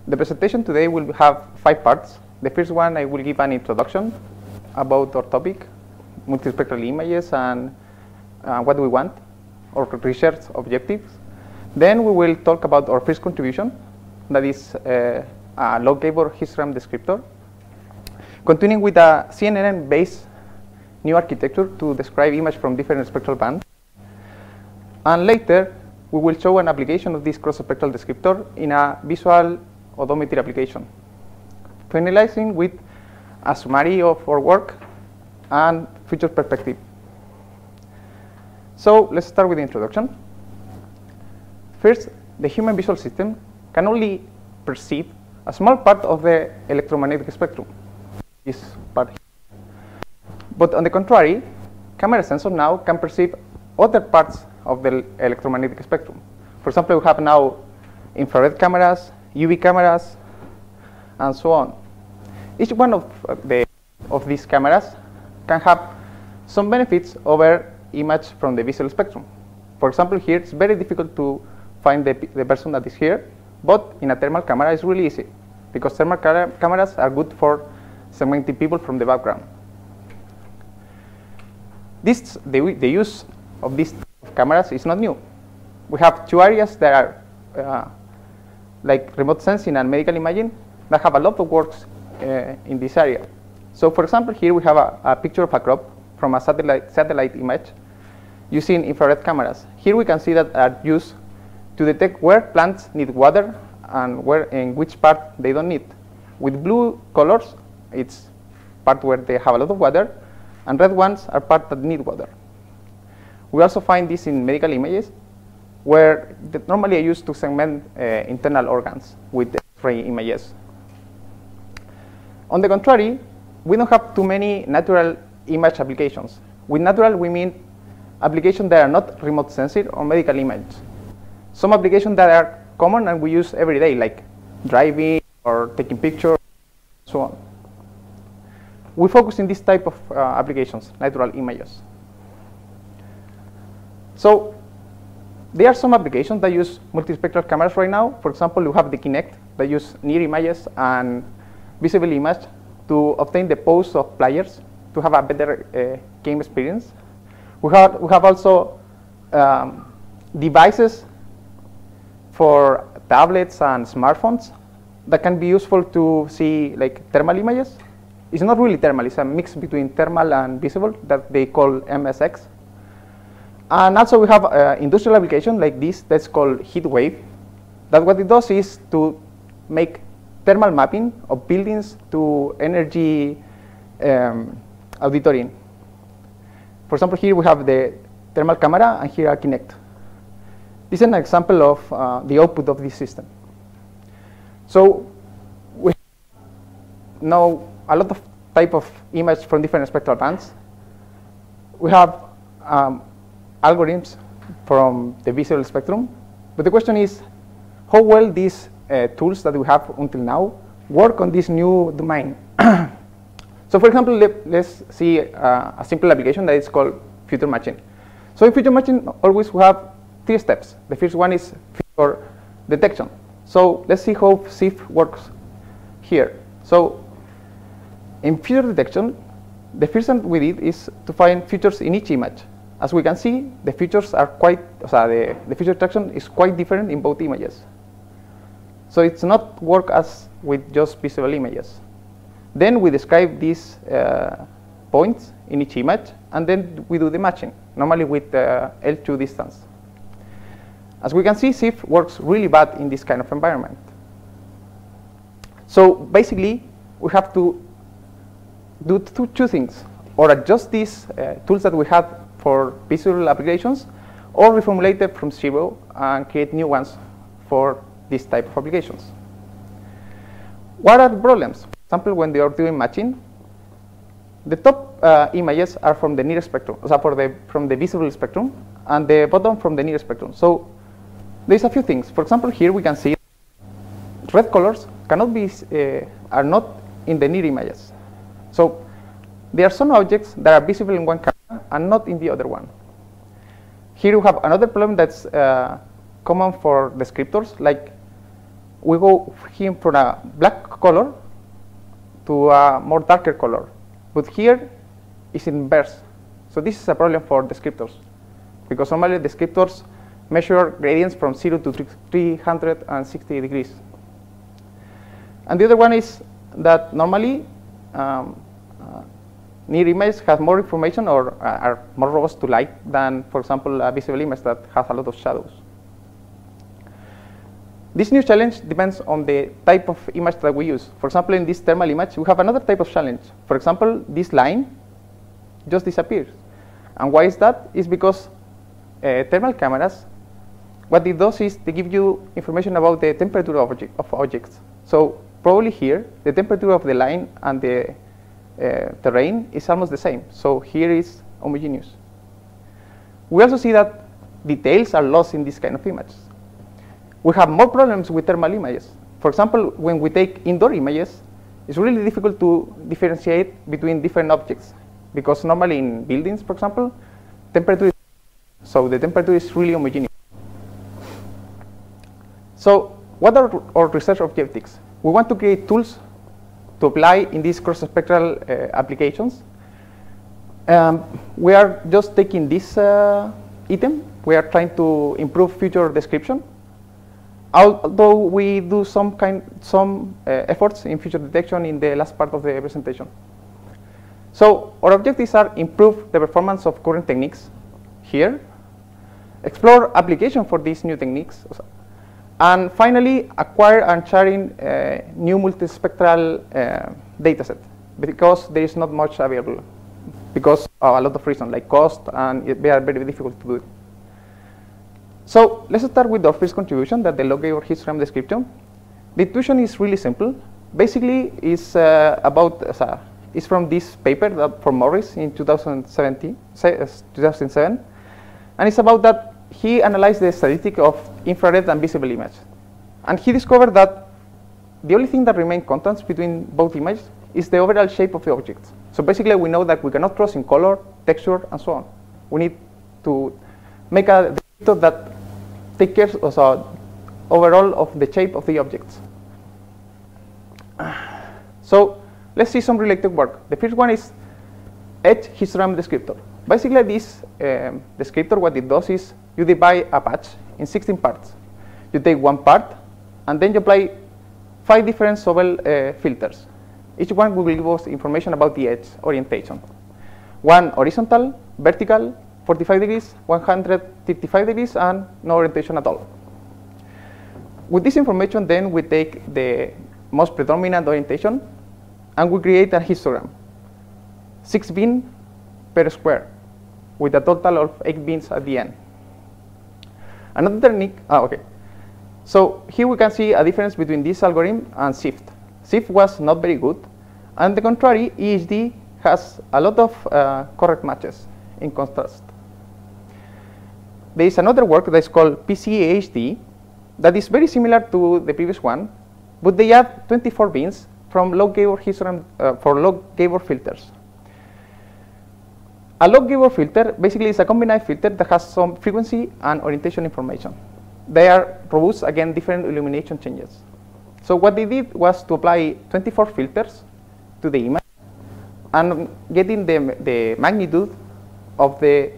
The presentation today will have 5 parts. The first one, I will give an introduction about our topic, multispectral images, and what we want, our research objectives. Then we will talk about our first contribution, that is a log-label histogram descriptor, continuing with a CNN-based new architecture to describe image from different spectral bands. And later, we will show an application of this cross-spectral descriptor in a visual odometry application, finalizing with a summary of our work and future perspective. So let's start with the introduction. First, the human visual system can only perceive a small part of the electromagnetic spectrum, this part here. But on the contrary, camera sensors now can perceive other parts of the electromagnetic spectrum. For example, we have now infrared cameras, UV cameras, and so on. Each one of these cameras can have some benefits over image from the visual spectrum. For example, here it's very difficult to find the person that is here, but in a thermal camera it's really easy, because thermal cameras are good for segmenting people from the background. The use of these cameras is not new. We have 2 areas that are like remote sensing and medical imaging that have a lot of works in this area. So for example, here we have a picture of a crop from a satellite image using infrared cameras. Here we can see that are used to detect where plants need water and where in which part they don't need. With blue colors, it's part where they have a lot of water, and red ones are part that need water. We also find this in medical images, where normally are used to segment internal organs with X-ray images. On the contrary, we don't have too many natural image applications. With natural, we mean applications that are not remote sensing or medical images. Some applications that are common and we use every day, like driving or taking pictures, and so on. We focus in this type of applications, natural images. So there are some applications that use multispectral cameras right now. For example, you have the Kinect that use near images and visible image to obtain the pose of players to have a better game experience. We have also devices for tablets and smartphones that can be useful to see like thermal images. It's not really thermal, it's a mix between thermal and visible that they call MSX. And also we have industrial application like this that's called heat wave, that what it does is to make thermal mapping of buildings to energy auditorium. For example, here we have the thermal camera and here a Kinect. This is an example of the output of this system. So we know a lot of type of image from different spectral bands. We have algorithms from the visual spectrum, but the question is how well these tools that we have until now work on this new domain. So for example, let's see a simple application that is called feature matching. So in feature matching, always we have 3 steps. The first one is feature detection. So let's see how SIF works here. So in feature detection, the first thing we did is to find features in each image. As we can see, the features are quite, the feature detection is quite different in both images. So it's not work as with just visible images. Then we describe these points in each image, and then we do the matching, normally with L2 distance. As we can see, SIF works really bad in this kind of environment. So basically, we have to do two things, or adjust these tools that we have for visual applications, or reformulate them from 0 and create new ones for this type of applications. What are the problems? For example, when they are doing matching, the top images are from the near spectrum, from the visible spectrum, and the bottom from the near spectrum. So there's a few things. For example, here we can see red colors cannot be are not in the near images. So there are some objects that are visible in one camera and not in the other one. Here we have another problem that's common for descriptors, like we go here from a black color to a more darker color. But here is inverse. So this is a problem for descriptors, because normally descriptors measure gradients from 0 to 360 degrees. And the other one is that normally near images have more information or are more robust to light than, for example, a visible image that has a lot of shadows. This new challenge depends on the type of image that we use. For example, in this thermal image, we have another type of challenge. For example, this line just disappears. And why is that? It's because thermal cameras, what it does is they give you information about the temperature of objects. So probably here, the temperature of the line and the terrain is almost the same. So here is homogeneous. We also see that details are lost in this kind of images. We have more problems with thermal images. For example, when we take indoor images, it's really difficult to differentiate between different objects, because normally in buildings, for example, temperature so the temperature is really homogeneous. So what are our research objectives? We want to create tools to apply in these cross-spectral applications. We are just taking this item. We are trying to improve feature description, although we do some efforts in feature detection in the last part of the presentation. So our objectives are improve the performance of current techniques here, explore application for these new techniques, and finally acquire and sharing new multispectral data set, because there is not much available because of a lot of reasons like cost, and they are very difficult to do it. So let's start with our first contribution, that the log-gator histogram description. The intuition is really simple. Basically, it's it's from this paper from Morris in 2007, and it's about that he analyzed the statistic of infrared and visible image, and he discovered that the only thing that remained constant between both images is the overall shape of the object. So basically, we know that we cannot cross in color, texture, and so on. We need to make a descriptor that takes care overall of the shape of the objects. So let's see some related work. The first one is edge histogram descriptor. Basically, this descriptor, what it does is you divide a patch in 16 parts. You take one part, and then you apply 5 different Sobel filters. Each one will give us information about the edge orientation. One horizontal, vertical, 45 degrees, 135 degrees, and no orientation at all. With this information, then we take the most predominant orientation, and we create a histogram, 6 bins per square, with a total of 8 bins at the end. Another technique, So here we can see a difference between this algorithm and SIFT. SIFT was not very good, and the contrary, EHD has a lot of correct matches in contrast. There is another work that is called PCAHD that is very similar to the previous one, but they add 24 bins from log-gator histogram for log-gator filters. A log-gator filter basically is a combined filter that has some frequency and orientation information. They are robust against different illumination changes. So what they did was to apply 24 filters to the image and getting the magnitude of the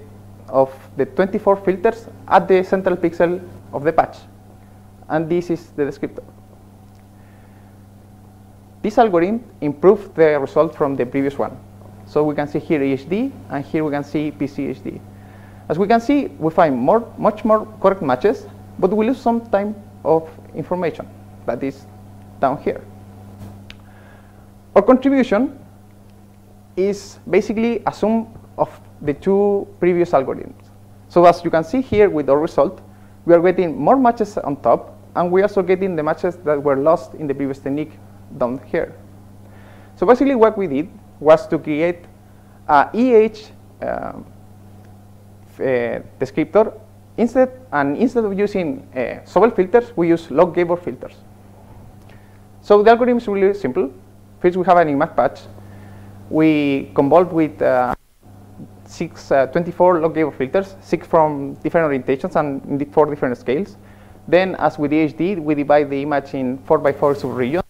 24 filters at the central pixel of the patch. And this is the descriptor. This algorithm improved the result from the previous one. So we can see here EHD, and here we can see PCHD. As we can see, we find much more correct matches, but we lose some time of information that is down here. Our contribution is basically a sum of the 2 previous algorithms. So as you can see here with our result, we are getting more matches on top, and we are also getting the matches that were lost in the previous technique down here. So basically what we did was to create a EH descriptor. Instead of using Sobel filters, we use log-gator filters. So the algorithm is really simple. First, we have an image patch. We convolve with 24 log-gator filters, 6 from different orientations and in 4 different scales. Then, as with the HD, we divide the image in 4x4 subregions.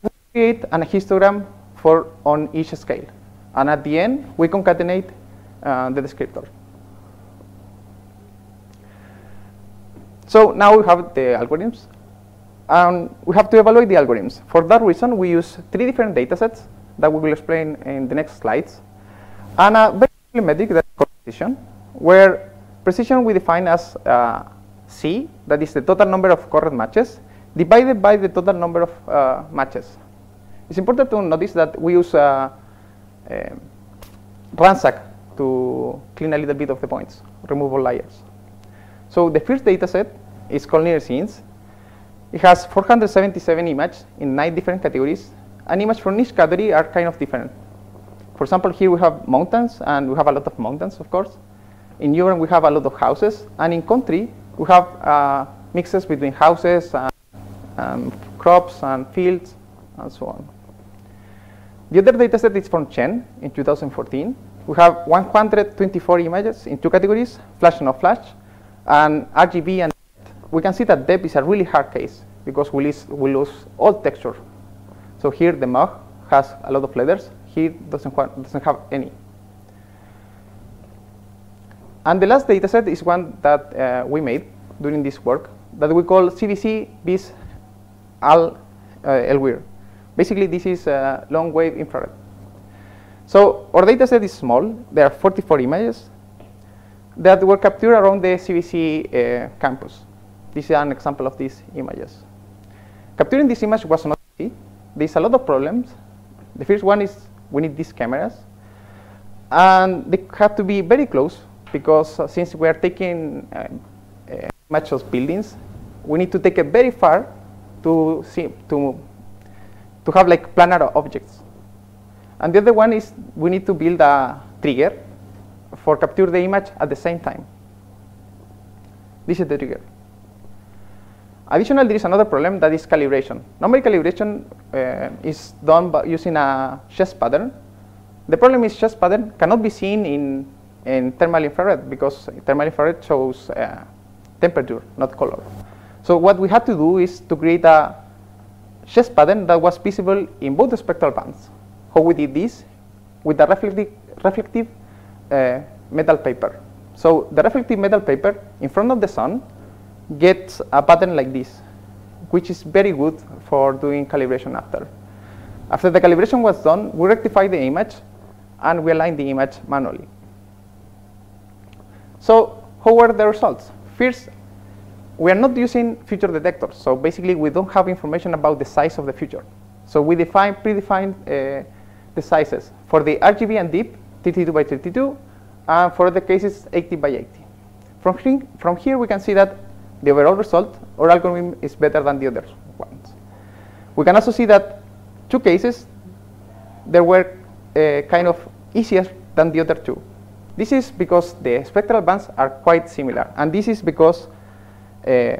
We create an histogram on each scale. And at the end, we concatenate the descriptor. So now we have the algorithms. And we have to evaluate the algorithms. For that reason, we use 3 different data sets that we will explain in the next slides. And a very simple metric that is called precision, where precision we define as C, that is the total number of correct matches, divided by the total number of matches. It's important to notice that we use ransack to clean a little bit of the points, remove all layers. So the first data set is called near scenes. It has 477 images in 9 different categories, and images from each category are kind of different. For example, here we have mountains, and we have a lot of mountains, of course. In urban, we have a lot of houses, and in country, we have mixes between houses and crops and fields, and so on. The other dataset is from Chen in 2014. We have 124 images in 2 categories, flash and not flash, and RGB and we can see that depth is a really hard case because we lose all texture. So here the mug has a lot of letters. Here doesn't have any. And the last dataset is one that we made during this work that we call CVC bis al LWIR. Basically, this is long wave infrared. So our dataset is small. There are 44 images that were captured around the CVC campus. This is an example of these images. Capturing this image was not easy. There's a lot of problems. The first one is we need these cameras. And they have to be very close because since we are taking images of buildings, we need to take it very far to have like planar objects. And the other one is we need to build a trigger for capture the image at the same time. This is the trigger. Additionally, there is another problem that is calibration. Normally, calibration is done by using a chess pattern. The problem is chess pattern cannot be seen in thermal infrared because thermal infrared shows temperature, not color. So what we had to do is to create a chess pattern that was visible in both the spectral bands. How we did this? With a reflective metal paper. So the reflective metal paper in front of the sun gets a pattern like this, which is very good for doing calibration after. After the calibration was done, we rectified the image and we aligned the image manually. So how were the results? First, we are not using feature detectors. So basically, we don't have information about the size of the feature. So we predefined the sizes. For the RGB and deep, 32 by 32, and for the cases, 80 by 80. From here, we can see that the overall result, our algorithm is better than the other ones. We can also see that 2 cases, they were kind of easier than the other 2. This is because the spectral bands are quite similar, and this is because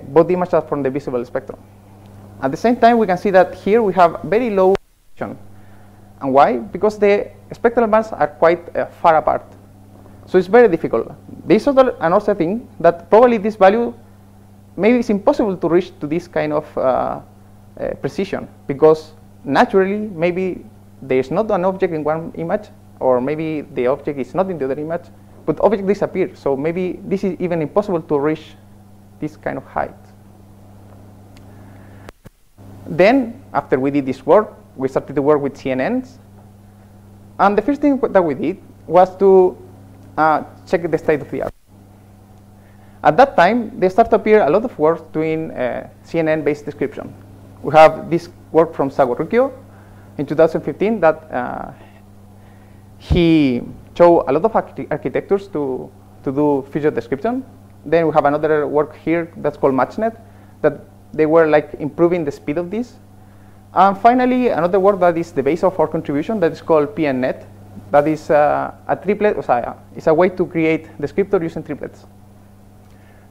both images are from the visible spectrum. At the same time, we can see that here we have very low precision. And why? Because the spectral bands are quite far apart. So it's very difficult. There's another thing that probably this value, maybe it's impossible to reach to this kind of precision because naturally, maybe there is not an object in one image, or maybe the object is not in the other image, but object disappears. So maybe this is even impossible to reach this kind of height. Then, after we did this work, we started to work with CNNs. And the first thing that we did was to check the state of the art. At that time, there started to appear a lot of work doing CNN-based description. We have this work from Sago Rukio in 2015 that he showed a lot of architectures to do feature description. Then we have another work here that's called MatchNet, that they were like improving the speed of this. And finally, another work that is the base of our contribution that is called PNNet. That is a triplet, it's a way to create descriptor using triplets.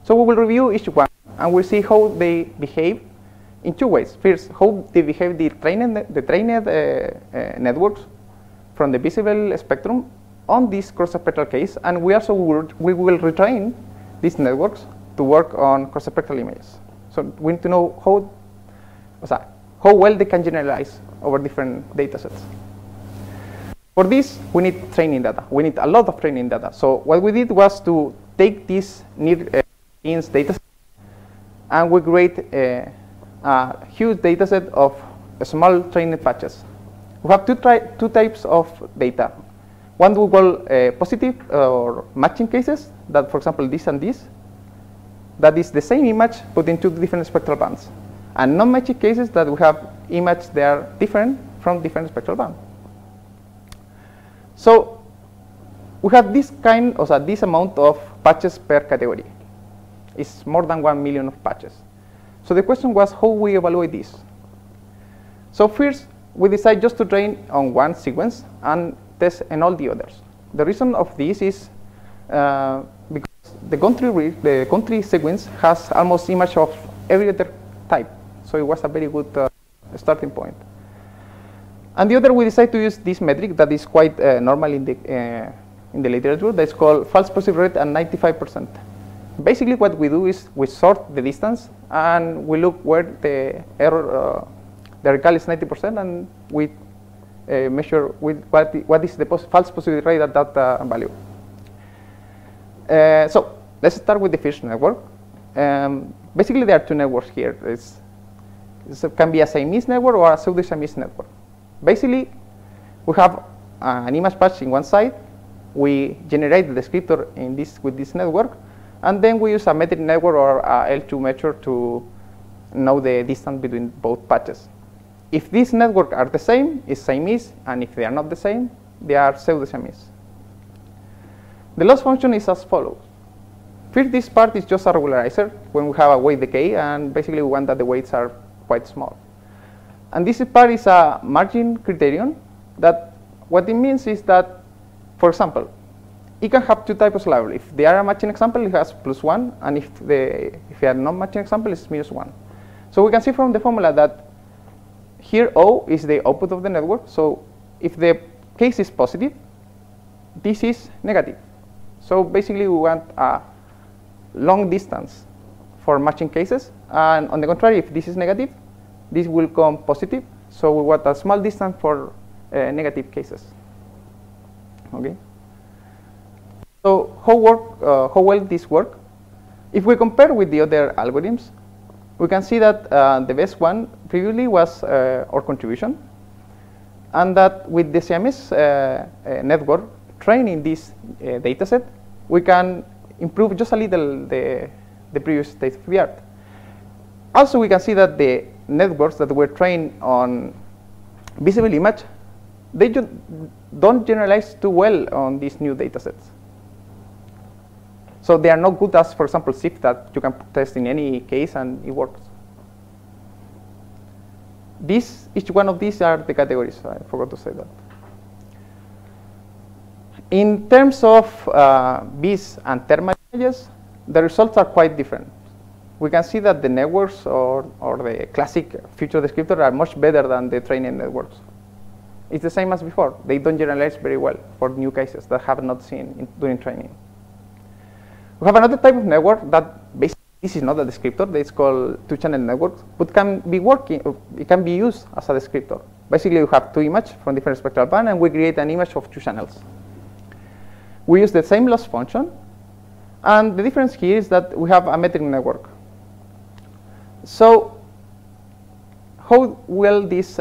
So we will review each one, and we'll see how they behave in 2 ways. First, how they behave the trained networks from the visible spectrum on this cross-spectral case, and we will retrain these networks to work on cross-spectral images. So we need to know how well they can generalize over different data sets. For this, we need training data. We need a lot of training data. So what we did was to take this near-ins data set, and we create a huge data set of small training patches. We have two types of data. One we call positive or matching cases, that, for example, this and this. That is the same image put into different spectral bands. And non-matching cases that we have images that are different from different spectral bands. So we have this amount of patches per category. It's more than 1 million of patches. So the question was how we evaluate this. So first, we decide just to train on one sequence and test in all the others. The reason of this is because the country sequence has almost image of every other type. So it was a very good starting point. And the other, we decided to use this metric that is quite normal in the literature. That's called false positive rate at 95%. Basically, what we do is we sort the distance and we look where the error, the recall is 90%, and we measure what is the false positive rate at that value. So let's start with the first network. Basically, there are two networks here. It can be a Siamese network or a pseudo-Siamese network. Basically, we have an image patch in one side. We generate the descriptor with this network, and then we use a metric network or a L2 measure to know the distance between both patches. If these networks are the same, it's Siamese, and if they are not the same, they are pseudo-Siamese. The loss function is as follows. First, this part is just a regularizer when we have a weight decay, and basically we want that the weights are quite small. And this part is a margin criterion that what it means is that, for example, it can have two types of library. If they are a matching example, it has +1, and if they are not matching example, it's -1. So we can see from the formula that here O is the output of the network. So if the case is positive, this is negative. So basically we want a long distance for matching cases, and on the contrary, if this is negative, this will come positive. So we want a small distance for negative cases. Okay. So how well this work? If we compare with the other algorithms, we can see that the best one previously was our contribution, and that with the Siamese network training this data set, we can improve just a little the previous state of the art. Also, we can see that the networks that were trained on visible image, they don't generalize too well on these new data sets. So they are not good as, for example, SIFT that you can test in any case and it works. Each one of these are the categories. I forgot to say that. In terms of BIS and thermal images, the results are quite different. We can see that the networks or the classic feature descriptors are much better than the training networks. It's the same as before. They don't generalize very well for new cases that have not seen during training. We have another type of network that basically this is not a descriptor. It's called two-channel networks, but can be it can be used as a descriptor. Basically, we have two images from different spectral bands, and we create an image of two channels. We use the same loss function, and the difference here is that we have a metric network. So how well this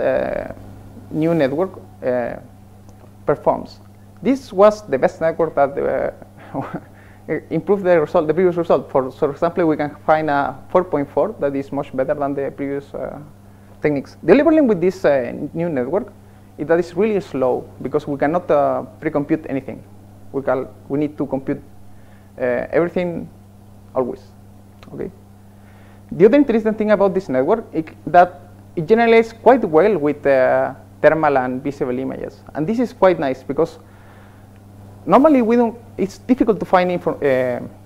new network performs? This was the best network that improved the result, the previous result. For example, we can find a 4.4 that is much better than the previous techniques. The only problem with this new network is that it's really slow because we cannot pre-compute anything. We need to compute everything always. Okay. The other interesting thing about this network is that it generalizes quite well with thermal and visible images, and this is quite nice because normally it's difficult to find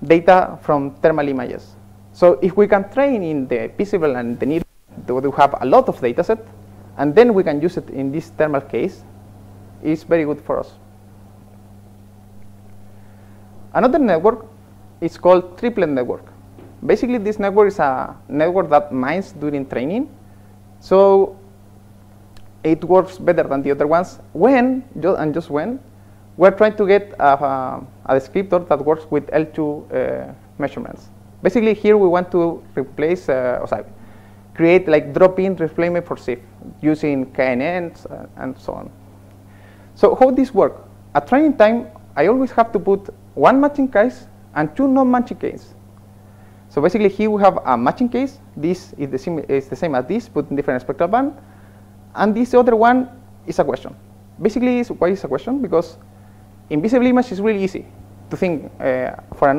data from thermal images. So if we can train in the visible and the near, we have a lot of data set, and then we can use it in this thermal case, it's very good for us. Another network is called Triplet Network. Basically, this network is a network that mines during training. So it works better than the other ones when, and just when, we're trying to get a descriptor that works with L2 measurements. Basically, here we want to replace, create like drop-in replacement for SIF using KNNs and so on. So how this works? At training time, I always have to put one matching case and two non-matching cases. So basically, here we have a matching case. This is the same as this, but in different spectral band. And this other one is a question. Basically, why is a question? Because invisible image is really easy to think for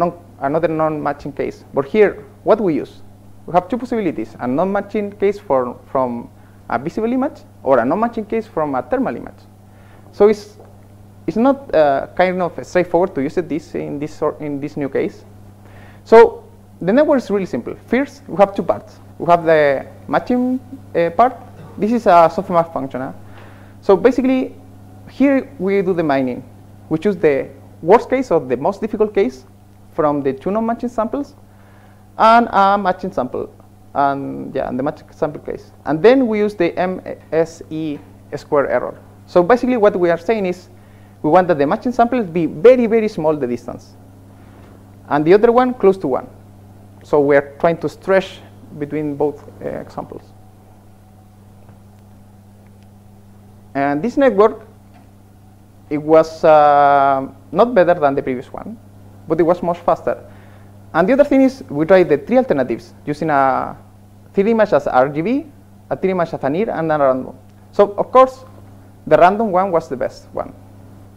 another non-matching case. But here, what we use? We have two possibilities: a non-matching case from a visible image, or a non-matching case from a thermal image. So it's not kind of straightforward to use in this new case. So the network is really simple. First, we have two parts. We have the matching part. This is a softmax function. So basically, here we do the mining. We choose the worst case or the most difficult case from the two non-matching samples and a matching sample, and the matching sample case. And then we use the MSE square error. So basically, what we are saying is we want that the matching samples be very, very small, the distance, and the other one close to 1. So we are trying to stretch between both examples. And this network, it was not better than the previous one, but it was much faster. And the other thing is we tried the three alternatives using a 3D image as RGB, a 3D image as a NIR, and a random. So of course, the random one was the best one.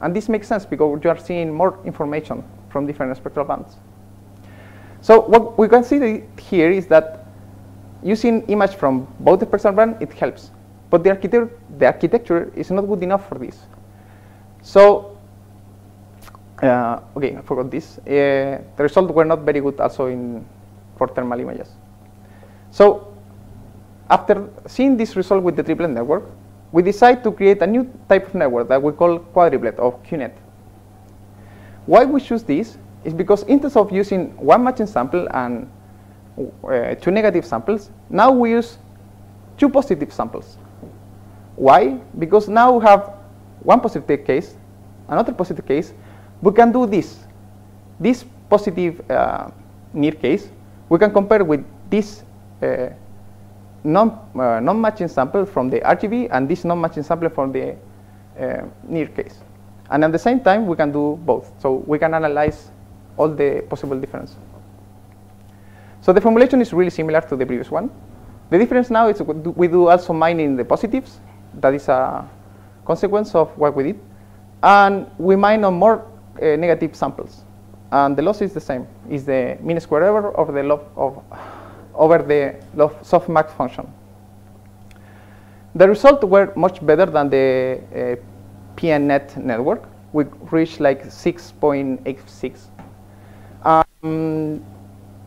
And this makes sense because you are seeing more information from different spectral bands. So what we can see here is that using image from both the spectral bands, it helps. But the architecture is not good enough for this. So, okay, I forgot this. The results were not very good also for thermal images. So, after seeing this result with the triplet network, we decide to create a new type of network that we call quadruplet or QNet. Why we choose this is because instead of using one matching sample and two negative samples, now we use two positive samples. Why? Because now we have one positive case, another positive case. We can do this. This positive near case, we can compare with this non-matching sample from the RGB and this non-matching sample from the near case. And at the same time, we can do both. So we can analyze all the possible difference. So the formulation is really similar to the previous one. The difference now is we do also mining the positives. That is a consequence of what we did. And we mine on more negative samples. And the loss is the same. It's the mean square error of the log over the softmax function. The results were much better than the PNet network. We reached like 6.86.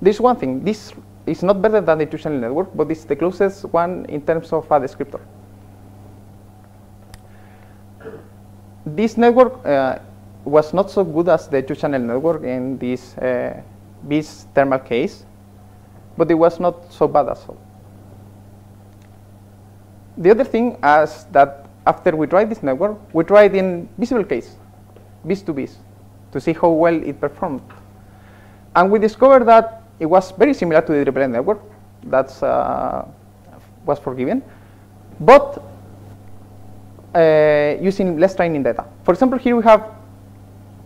There's one thing. This is not better than the two-channel network, but it's the closest one in terms of a descriptor. This network was not so good as the two-channel network in this BIS thermal case, but it was not so bad as well. The other thing is that after we tried this network, we tried in visible case, BIS to BIS, to see how well it performed. And we discovered that it was very similar to the Triplet network. That was forgiven, but using less training data. For example, here we have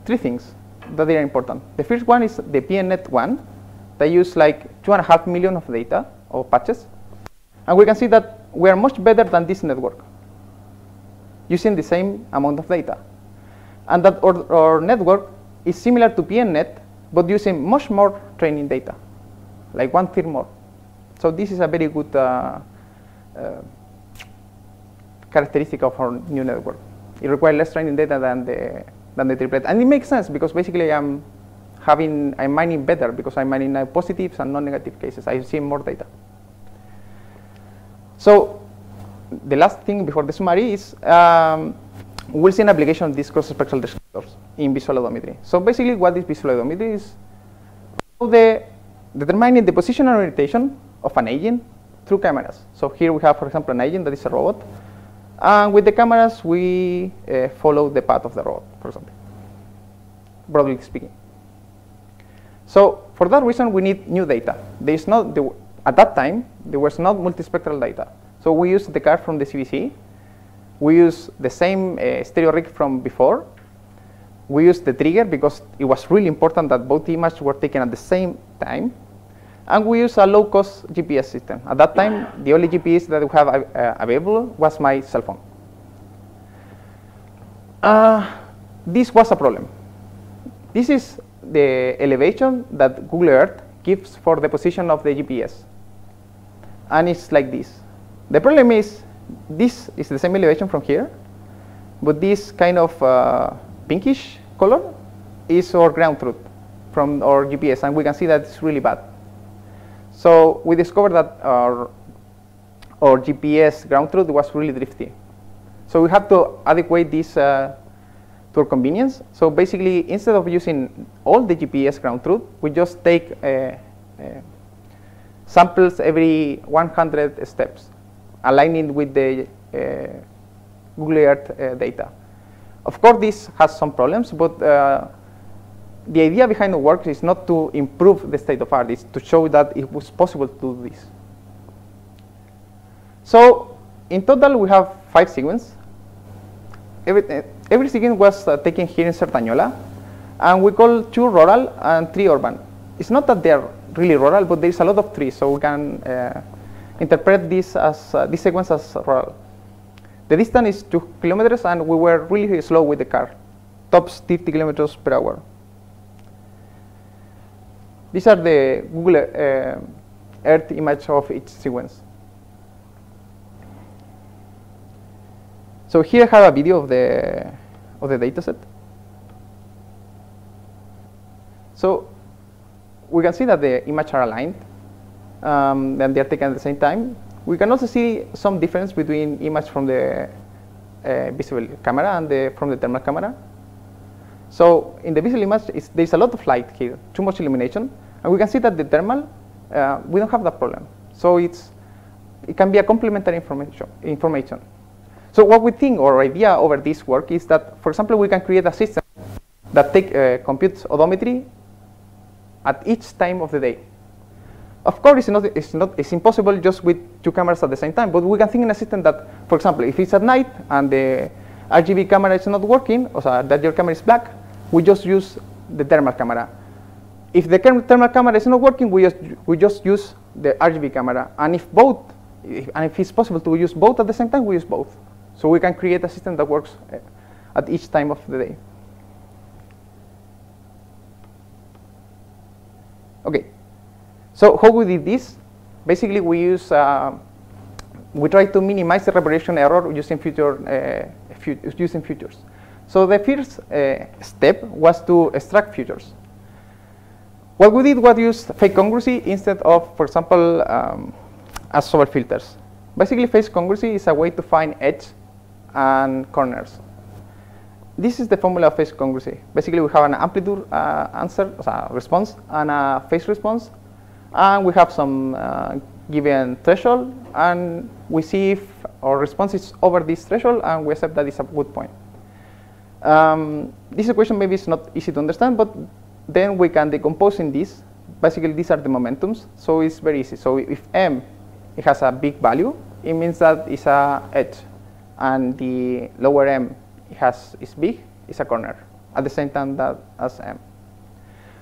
three things that are important. The first one is the PNet one that use like 2.5 million of data or patches. And we can see that we are much better than this network using the same amount of data. And that our network is similar to PNet, but using much more training data, like 1/3 more. So this is a very good characteristic of our new network. It requires less training data than the triplet, and it makes sense because basically I'm mining better because I'm mining positives and non-negative cases. I see more data. So the last thing before the summary is we'll see an application of these cross-spectral descriptors in visual odometry. So basically, what is visual odometry is how the determining the position and orientation of an agent through cameras. So here we have, for example, an agent that is a robot. And with the cameras, we follow the path of the robot, for example, broadly speaking. So for that reason, we need new data. At that time, there was not multispectral data. So we used the card from the CBC. We used the same stereo rig from before. We used the trigger because it was really important that both images were taken at the same time. And we used a low-cost GPS system. At that time, the only GPS that we have available was my cell phone. This was a problem. This is the elevation that Google Earth gives for the position of the GPS. And it's like this. The problem is, this is the same elevation from here, but this kind of pinkish color is our ground truth from our GPS, and we can see that it's really bad. So we discovered that our GPS ground truth was really drifty. So we have to adequate this to our convenience. So basically, instead of using all the GPS ground truth, we just take samples every 100 steps, aligning with the Google Earth data. Of course, this has some problems, but the idea behind the work is not to improve the state of art, it's to show that it was possible to do this. So in total, we have 5 sequences. Every sequence was taken here in Cerdañola, and we call 2 rural and 3 urban. It's not that they're really rural, but there's a lot of trees, so we can interpret this sequence as rural. The distance is 2 kilometers, and we were really slow with the car, tops 50 kilometers per hour. These are the Google Earth image of each sequence. So here I have a video of the dataset. So we can see that the images are aligned, and they are taken at the same time. We can also see some difference between image from the visible camera and from the thermal camera. So in the visual image, there's a lot of light here, too much illumination, and we can see that the thermal, we don't have that problem. So it can be a complementary information. So what we think, our idea over this work is that, for example, we can create a system that computes odometry at each time of the day. Of course, it's impossible just with 2 cameras at the same time, but we can think in a system that, for example, if it's at night and the RGB camera is not working, or that your camera is black, we just use the thermal camera. If the thermal camera is not working, we just use the RGB camera. And if it's possible to use both at the same time, we use both. So we can create a system that works at each time of the day. Okay. So how we did this? Basically, we try to minimize the reproduction error using features. So the first step was to extract features. What we did was use fake congruency instead of, for example, as solar filters. Basically, phase congruency is a way to find edge and corners. This is the formula of phase congruency. Basically, we have an amplitude response and a phase response. And we have some given threshold, and we see if our response is over this threshold, and we accept that it's a good point. This equation maybe is not easy to understand, but then we can decompose in this. Basically, these are the momentums, so it's very easy. So if M it has a big value, it means that it's a edge, and the lower M is big, it's a corner at the same time that as M.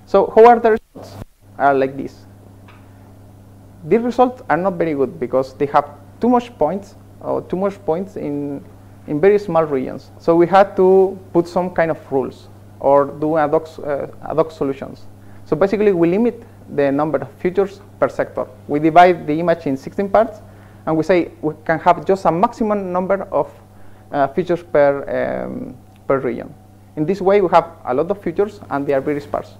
So how are the results? Are like this. These results are not very good because they have too much points in very small regions. So we had to put some kind of rules or do ad hoc solutions. So basically, we limit the number of features per sector. We divide the image in 16 parts, and we say we can have just a maximum number of features per region. In this way, we have a lot of features, and they are very sparse.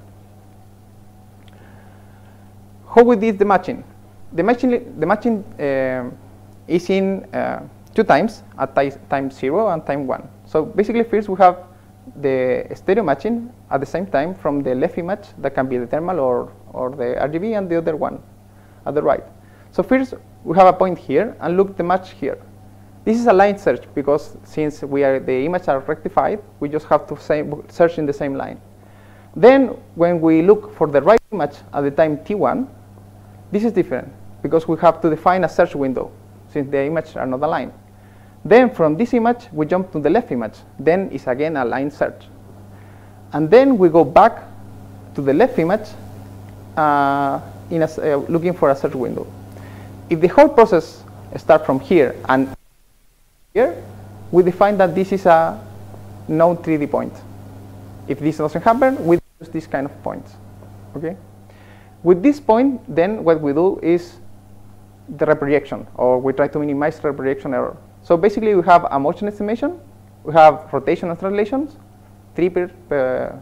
How we did the matching? The matching is in 2 times, at time 0 and time 1. So basically, first we have the stereo matching at the same time from the left image, that can be the thermal or the RGB, and the other one at the right. So first, we have a point here, and look the match here. This is a line search, because since the images are rectified, we just have to search in the same line. Then, when we look for the right image at the time t1, this is different, because we have to define a search window, since the images are not aligned. Then, from this image, we jump to the left image. Then, it's again a line search. And then, we go back to the left image looking for a search window. If the whole process starts from here and here, we define that this is a no 3D point. If this doesn't happen, we use this kind of points. Okay? With this point, then what we do is the reprojection, or we try to minimize reprojection error. So basically, we have a motion estimation, we have rotation and translations, three rotation,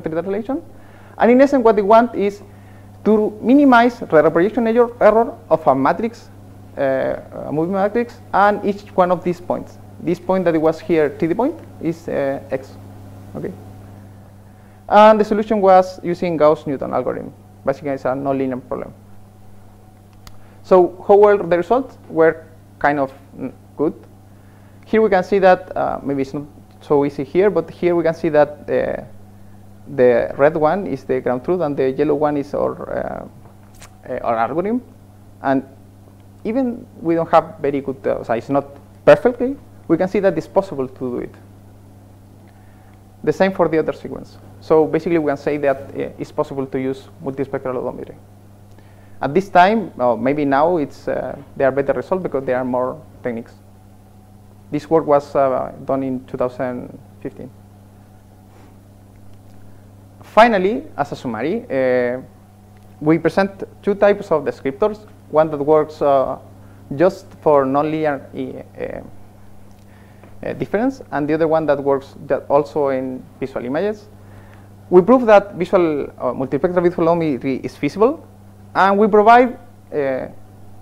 3 translation, and in essence, what we want is to minimize the reprojection error of a matrix, a moving matrix, and each one of these points. This point that it was here, 3D point, is x. Okay. And the solution was using Gauss-Newton algorithm. Basically, it's a nonlinear problem. So how were the results? Were kind of good. Here we can see that maybe it's not so easy here, but here we can see that the red one is the ground truth, and the yellow one is our algorithm. And even we don't have very good, so it's not perfectly, we can see that it's possible to do it. The same for the other sequence. So basically, we can say that it's possible to use multispectral odometry. At this time, maybe now, there are better results because there are more techniques. This work was done in 2015. Finally, as a summary, we present 2 types of descriptors. One that works just for nonlinear difference, and the other one that works also in visual images. We prove that multispectral visual odometry is feasible, and we provide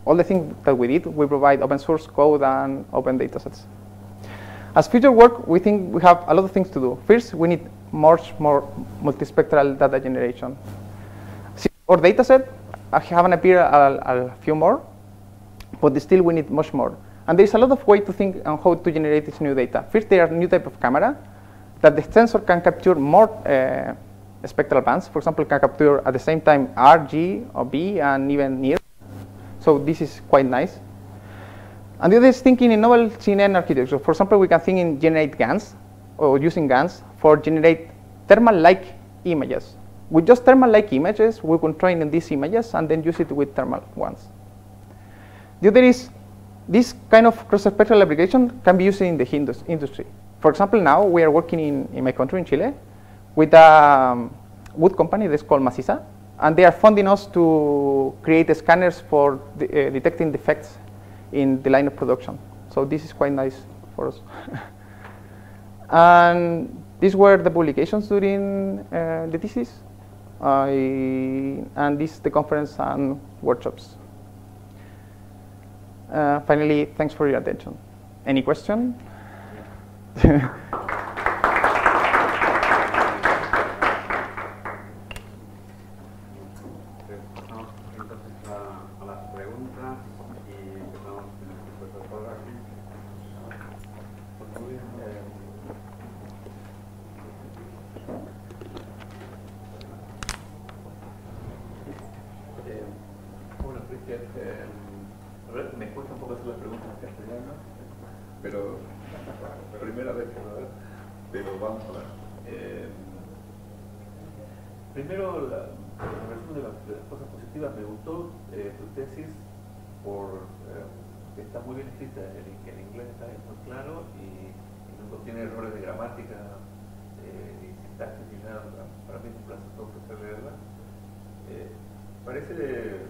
all the things that we did. We provide open source code and open datasets. As future work, we think we have a lot of things to do. First, we need much more multispectral data generation. Our dataset haven't appeared a few more, but still we need much more. And there's a lot of ways to think on how to generate this new data. First, there are new type of camera that the sensor can capture more spectral bands. For example, can capture at the same time R, G, or B, and even near. So this is quite nice. And the other is thinking in novel CNN architecture. For example, we can think in generate GANs, or using GANs for generate thermal-like images. With just thermal-like images, we can train in these images and then use it with thermal ones. The other is this kind of cross-spectral application can be used in the industry. For example, now we are working in my country, in Chile, with a wood company that's called Maciza, and they are funding us to create scanners for detecting defects in the line of production. So this is quite nice for us. And these were the publications during the thesis, and this is the conference and workshops. Finally, thanks for your attention. Any question? Me cuesta un poco hacer las preguntas en castellano, pero la primera vez que lo hago, pero vamos a ver. Primero, en resumen de las cosas positivas, me gustó tu tesis porque está muy bien escrita, en inglés está muy claro y no contiene errores de gramática ni sintaxis ni nada. Para mí es un placer leerla. Parece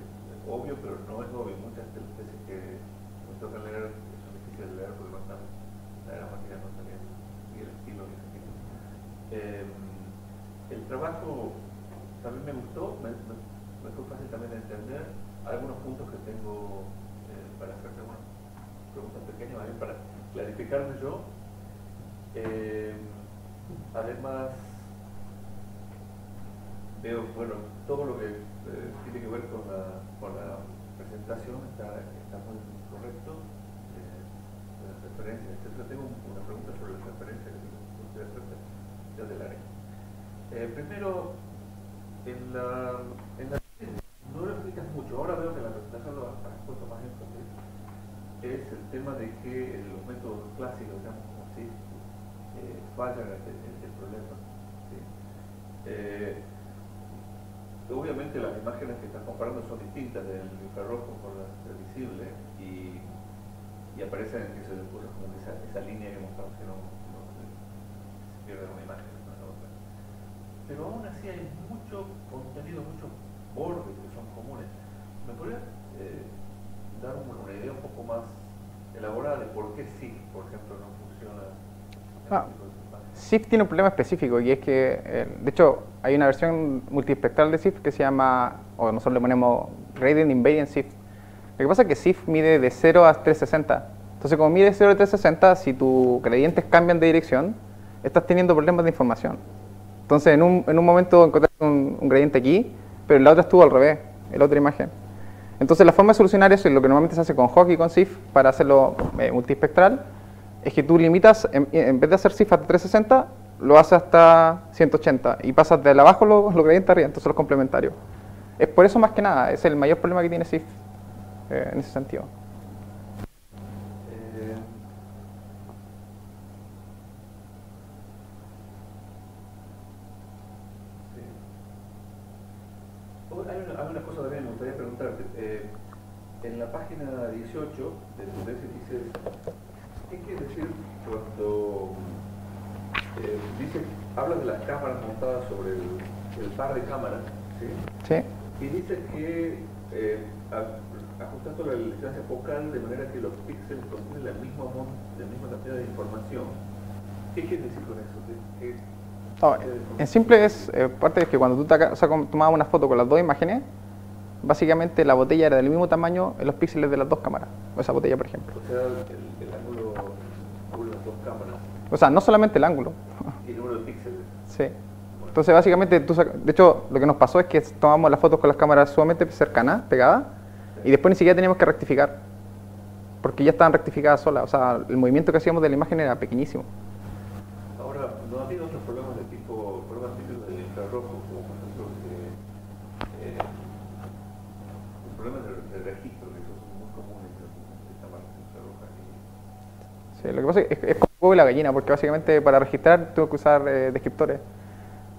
obvio, pero no es obvio. Muchas de las tesis que me tocan leer son difíciles de leer porque no están, la gramática no está bien, y el estilo ni el sentido. El trabajo también me gustó, me fue fácil también de entender. Algunos puntos que tengo para hacerte unas preguntas pequeñas, también para clarificarme yo. Además, veo, bueno, todo lo que tiene que ver con la presentación está muy correcto, las referencias, etc. Tengo una pregunta sobre las referencias que me gustaría hacerte ya del área. Primero, no lo explicas mucho, ahora veo que en la presentación lo has puesto más énfasis, es el tema de que los métodos clásicos, digamos como así, fallan el problema. ¿Sí? Obviamente las imágenes que estás comparando son distintas del infrarrojo con la visible y aparecen que se cosas como esa línea que mostramos que no se pierde una imagen, no la otra. Pero aún así hay mucho contenido, muchos bordes que son comunes. ¿Me podrías dar una idea un poco más elaborada de por qué SIF, por ejemplo, no funciona? SIF tiene un problema específico y es que, de hecho, hay una versión multiespectral de SIF que se llama, o nosotros le ponemos Gradient Invariant SIF. Lo que pasa es que SIF mide de 0 a 360. Entonces, como mide 0 a 360, si tus gradientes cambian de dirección, estás teniendo problemas de información. Entonces, en un momento encontraste un gradiente aquí, pero en la otra estuvo al revés, en la otra imagen. Entonces, la forma de solucionar eso, y lo que normalmente se hace con Hawk y con SIF, para hacerlo multiespectral, es que tú limitas, en vez de hacer SIF hasta 360, lo haces hasta 180 y pasas de abajo los gradientes arriba, entonces los complementarios. Es por eso más que nada, es el mayor problema que tiene SIF en ese sentido. Hay una cosa también que me gustaría preguntarte. En la página 18 de tu tesis dices, ¿qué quiere decir cuando habla de las cámaras montadas sobre el par de cámaras? ¿Sí? Sí. Y dice que ajustando la distancia focal de manera que los píxeles contienen la misma cantidad de información. ¿Qué quiere decir con eso? En simple es parte de que cuando tú tomabas una foto con las dos imágenes, básicamente la botella era del mismo tamaño en los píxeles de las dos cámaras, o esa botella por ejemplo. O sea, el ángulo de las dos cámaras. O sea, no solamente el ángulo. ¿Y el número de píxeles? Sí. Entonces básicamente, de hecho, lo que nos pasó es que tomamos las fotos con las cámaras sumamente cercanas, pegadas, y después ni siquiera teníamos que rectificar, porque ya estaban rectificadas solas, o sea, el movimiento que hacíamos de la imagen era pequeñísimo. Ahora, ¿no ha habido otros problemas típicos del infrarrojo, como por ejemplo problemas de registro, que son muy comunes en las cámaras infrarrojas? Sí, lo que pasa es como el huevo y la gallina, porque básicamente para registrar tengo que usar descriptores.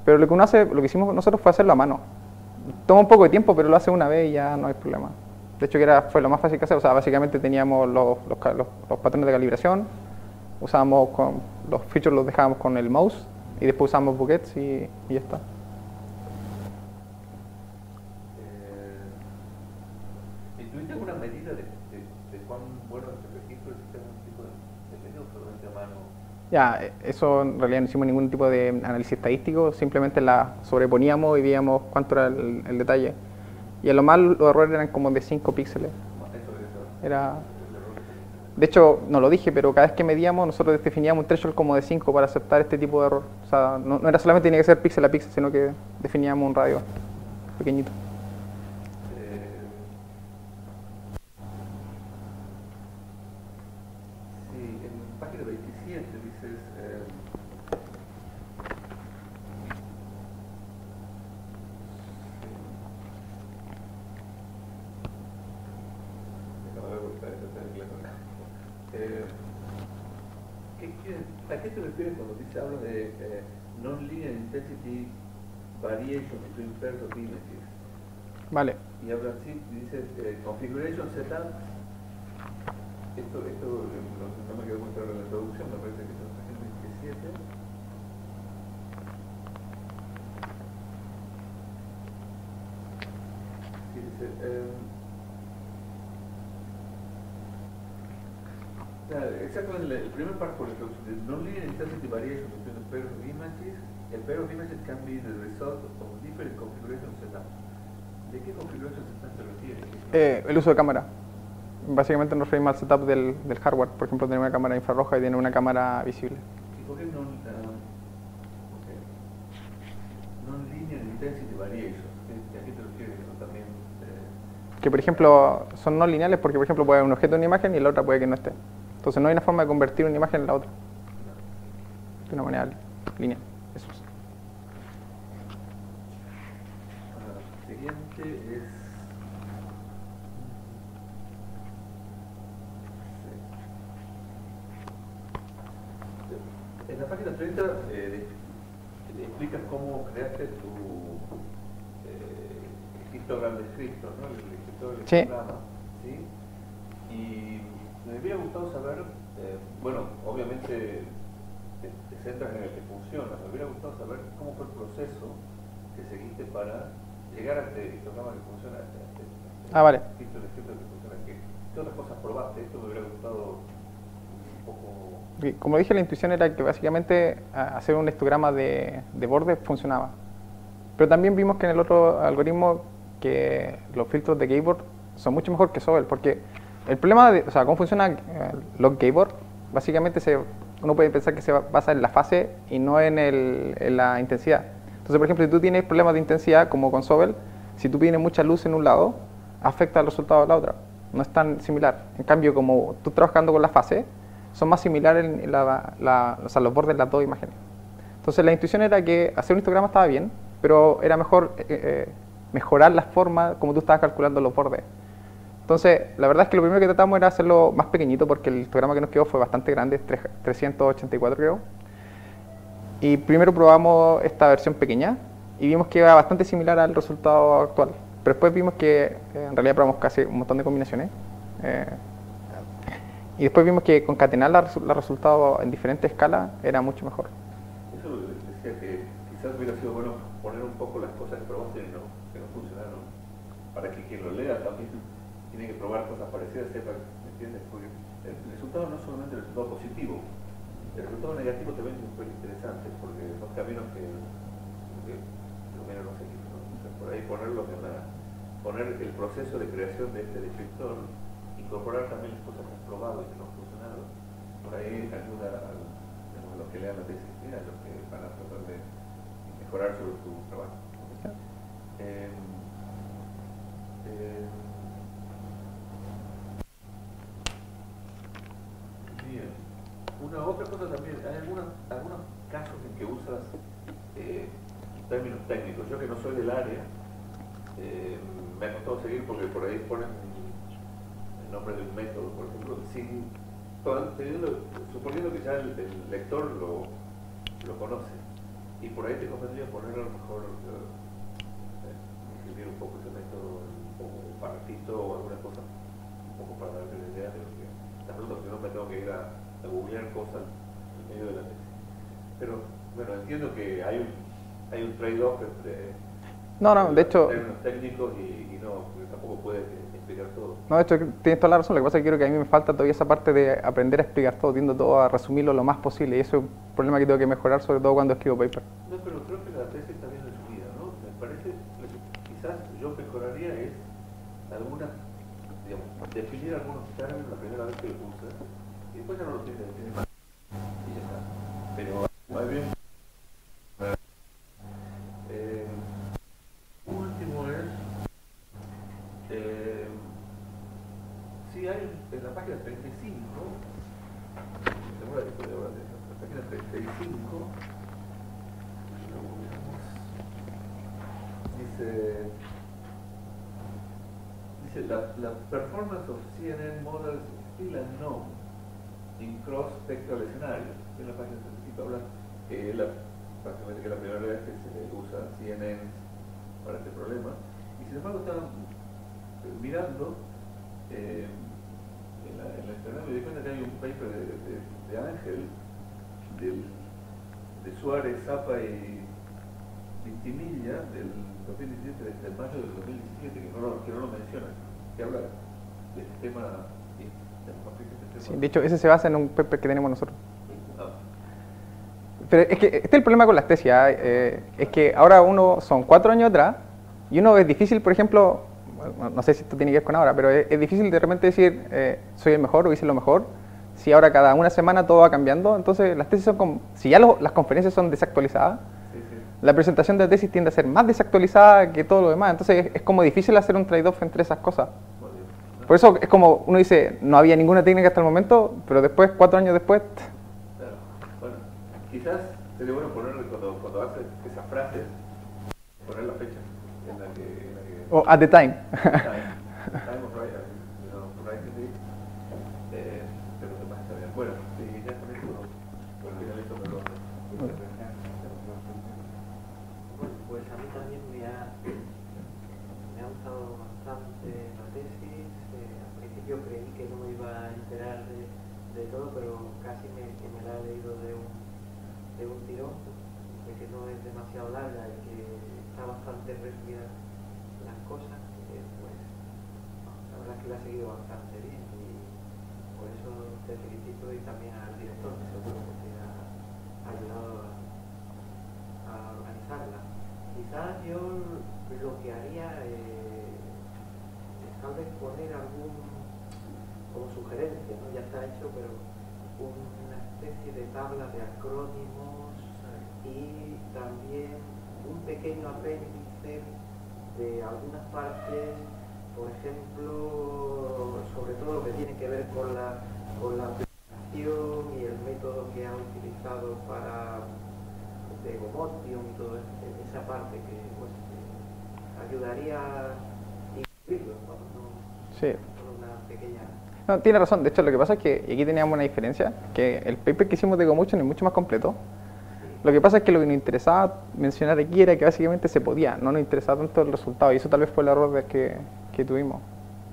Pero lo que uno hace, lo que hicimos nosotros fue hacerlo a mano. Toma un poco de tiempo, pero lo hace una vez y ya no hay problema. De hecho, fue lo más fácil que hacer. O sea, básicamente teníamos los patrones de calibración, usábamos los features los dejábamos con el mouse y después usamos buckets y ya está. ¿Y tuviste alguna medida de cuán bueno es el registro? ¿Hiciste algún tipo de medida o solamente a mano? Ya, eso en realidad no hicimos ningún tipo de análisis estadístico, simplemente la sobreponíamos y veíamos cuánto era el detalle. Y a lo más los errores eran como de 5 píxeles. De hecho, no lo dije, pero cada vez que medíamos, nosotros definíamos un threshold como de 5 para aceptar este tipo de error. O sea, no era solamente tenía que ser píxel a píxel, sino que definíamos un radio pequeñito. Sí, en página 27 dices... ¿A qué te refieres cuando habla de non-linear intensity variation between pairs of images? Vale. Y habla así, dice configuration setup. Esto no me quedó muy claro en la traducción, me parece que es en la página 27. Sí, dice... Exactamente, el primer párrafo de la introducción dice non-linear intensity variation between the pair of images. A pair of images can be the result of different configuration setups. ¿De qué configuración setup se refiere? El uso de cámara. Básicamente nos referimos al setup del hardware. Por ejemplo, tener una cámara infrarroja y tener una cámara visible. ¿Y por qué non-linear intensity variation. ¿A qué te refieres eso también? Que por ejemplo son no lineales porque por ejemplo puede haber un objeto en una imagen y la otra puede que no esté. Entonces no hay una forma de convertir una imagen en la otra de una manera lineal. Eso es. Siguiente es... En la página 30 explicas cómo creaste tu histogram descriptor, ¿no? El descriptor del histograma, ¿sí? Y me hubiera gustado saber, bueno, obviamente te centras en el que funciona, me hubiera gustado saber cómo fue el proceso que seguiste para llegar a este histograma que funciona, Vale. Descriptor que funciona. ¿Qué otras cosas probaste? Esto me hubiera gustado un poco... Como dije, la intuición era que básicamente hacer un histograma de borde funcionaba. Pero también vimos que en el otro algoritmo que los filtros de Gabor son mucho mejor que Sobel, porque el problema de, o sea, cómo funciona log Gabor, básicamente uno puede pensar que se basa en la fase y no en la intensidad. Entonces, por ejemplo, si tú tienes problemas de intensidad, como con Sobel, si tú tienes mucha luz en un lado, afecta al resultado de la otra. No es tan similar. En cambio, como tú trabajando con la fase, son más similares en o sea, los bordes de las dos imágenes. Entonces la intuición era que hacer un histograma estaba bien, pero era mejor mejorar la forma como tú estabas calculando los bordes. Entonces la verdad es que lo primero que tratamos era hacerlo más pequeñito porque el histograma que nos quedó fue bastante grande, 384 creo. Y primero probamos esta versión pequeña y vimos que era bastante similar al resultado actual. Pero después vimos que en realidad probamos casi un montón de combinaciones. Y después vimos que concatenar los resultados en diferentes escalas era mucho mejor. Eso decía que quizás hubiera sido bueno poner un poco las cosas que probaste que no funcionaron, para que quien lo lea también tiene que probar cosas parecidas, sepa, ¿me entiendes? Porque el resultado no es solamente el resultado positivo, el resultado negativo también es muy interesante, porque son caminos que lo menos no seguimos, ¿no? Entonces, por ahí poner el proceso de creación de este descriptor, incorporar también las cosas que has probado y que no han funcionado, por ahí ayuda a los que lean la tesis, a los que van a tratar de mejorar sobre tu trabajo. Bien. Una otra cosa también, hay algunos casos en que usas términos técnicos. Yo que no soy del área, me ha costado seguir porque por ahí ponen el nombre de un método, por ejemplo, suponiendo que ya el lector lo conoce, y por ahí te convendría poner a lo mejor escribir un poco ese método, un poco de partito o alguna cosa, un poco para darle la idea de lo que estás hablando, si no me tengo que ir a googlear cosas en medio de la tesis. Pero bueno, entiendo que hay un trade-off entre de hecho, términos técnicos y no, porque tampoco puedes explicar todo. No, de hecho tienes toda la razón. Lo que pasa es que creo que a mí me falta todavía esa parte de aprender a explicar todo, tiendo todo a resumirlo lo más posible, y eso es un problema que tengo que mejorar, sobre todo cuando escribo paper. No, pero creo que la tesis está bien resumida, ¿no? Me parece, lo que quizás yo mejoraría es definir algunos términos la primera vez que los usas, y después ya no los tienes que definir más, y ya está. Pero más bien, último es, sí hay en la página 35, segura que puede hablar de eso, la página 35, dice la performance of CNN models still unknown in cross-spectral scenarios. En la página 35 habla prácticamente que es la primera vez que se usa CNN para este problema, y sin embargo estaba mirando en la internet, me di cuenta que hay un paper de Ángel, de Suárez, Zapa y Vintimilla del 2017, del mayo del 2017, que no lo mencionan, que habla de este tema. Sí, de hecho, ese se basa en un paper que tenemos nosotros. Pero es que este es el problema con las tesis, es que ahora son 4 años atrás, y uno es difícil, por ejemplo, no sé si esto tiene que ver con ahora, pero es difícil de repente decir soy el mejor o hice lo mejor, si ahora cada una semana todo va cambiando. Entonces las tesis son como, si ya las conferencias son desactualizadas, la presentación de la tesis tiende a ser más desactualizada que todo lo demás, entonces es como difícil hacer un trade-off entre esas cosas. Por eso es como uno dice, no había ninguna técnica hasta el momento, pero después, 4 años después... Claro. Bueno, quizás sería bueno poner, cuando hace esas frases, poner la fecha en la que O at the time. time of writing it, pero lo demás está bien. Bueno, ya con esto, por finalizo el orden. Bueno, pues a mí también me ha gustado bastante la tesis. Al principio creí que no me iba a enterar de todo, pero casi me la he leído de un tirón, de que no es demasiado larga y que está bastante resumida las cosas. Pues la verdad es que la he seguido bastante bien y por eso te felicito, y también al director, que seguro que te ha ayudado a organizarla. Quizás yo lo que haría es tal vez poner algún, como sugerencia, ¿no? Ya está hecho, pero una especie de tabla de acrónimos y también un pequeño apéndice de algunas partes, por ejemplo, sobre todo lo que tiene que ver con la aplicación y el método que ha utilizado para de Gomotion y toda esa parte que pues ayudaría a incluirlo, ¿no? Sí. Solo una pequeña... No, tiene razón. De hecho, lo que pasa es que y aquí teníamos una diferencia, que el paper que hicimos de Gomotion es mucho más completo. Lo que pasa es que lo que nos interesaba mencionar aquí era que básicamente se podía, no nos interesaba tanto el resultado, y eso tal vez fue el error que tuvimos.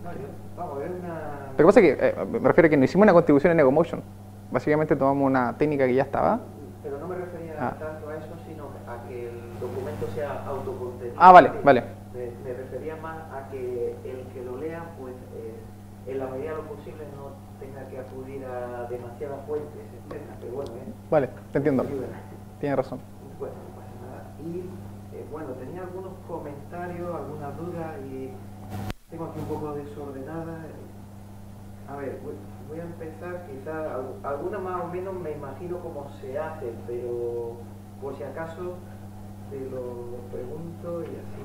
No, vamos a ver una... Lo que pasa es que, me refiero a que no hicimos una contribución en Gomotion. Básicamente tomamos una técnica que ya estaba. Pero no me refería tanto a eso, sino a que el documento sea autocontenido. Ah, vale, vale. Me refería más a que el que lo lea, pues, en la medida de lo posible no tenga que acudir a demasiadas fuentes externas, pero bueno, Vale, te entiendo. Tienes razón. Bueno, no pasa nada. Y, bueno, tenía algunos comentarios, algunas dudas, y tengo aquí un poco desordenada. A ver, voy a empezar, quizás alguna más o menos me imagino cómo se hace, pero por si acaso te lo pregunto y así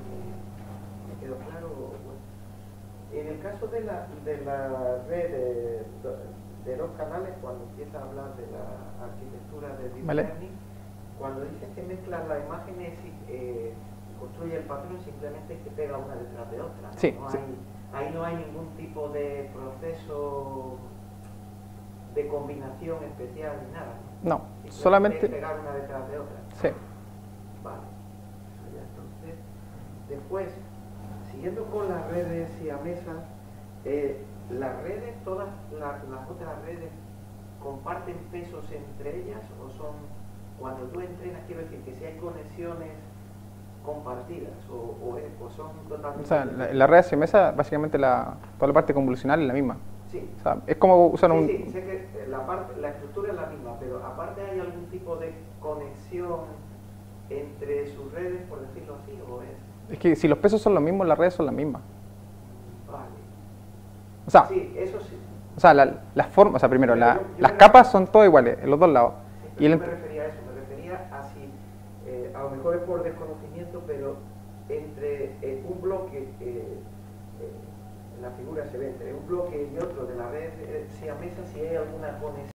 me quedo claro. Bueno, en el caso de la red de los canales, cuando empieza a hablar de la arquitectura de Deep Learning, cuando dices que mezclas las imágenes y construye el patrón, simplemente es que pega una detrás de otra, ¿no? Sí, sí. Ahí no hay ningún tipo de proceso de combinación especial ni nada. No, solamente pegar una detrás de otra. Sí. Vale. Eso ya, entonces, después, siguiendo con las redes siamesas, las redes, todas las otras redes, ¿comparten pesos entre ellas o son, cuando tú entrenas, quiero decir que si hay conexiones compartidas o son totalmente... O sea, la red siamesa, básicamente toda la parte convolucional es la misma. Sí. O sea, es como usar un... Sí, sé que la estructura es la misma, pero aparte hay algún tipo de conexión entre sus redes, por decirlo así, o es... Es que si los pesos son los mismos, las redes son las mismas. Vale. O sea, sí, eso sí. O sea, las formas, o sea, primero, las capas son todas iguales, en los dos lados. Sí, no me refería a eso, me refería a si, a lo mejor es por desconocimiento, pero entre un bloque, en la figura se ve, entre un bloque y otro de la red siamesa, si hay alguna conexión.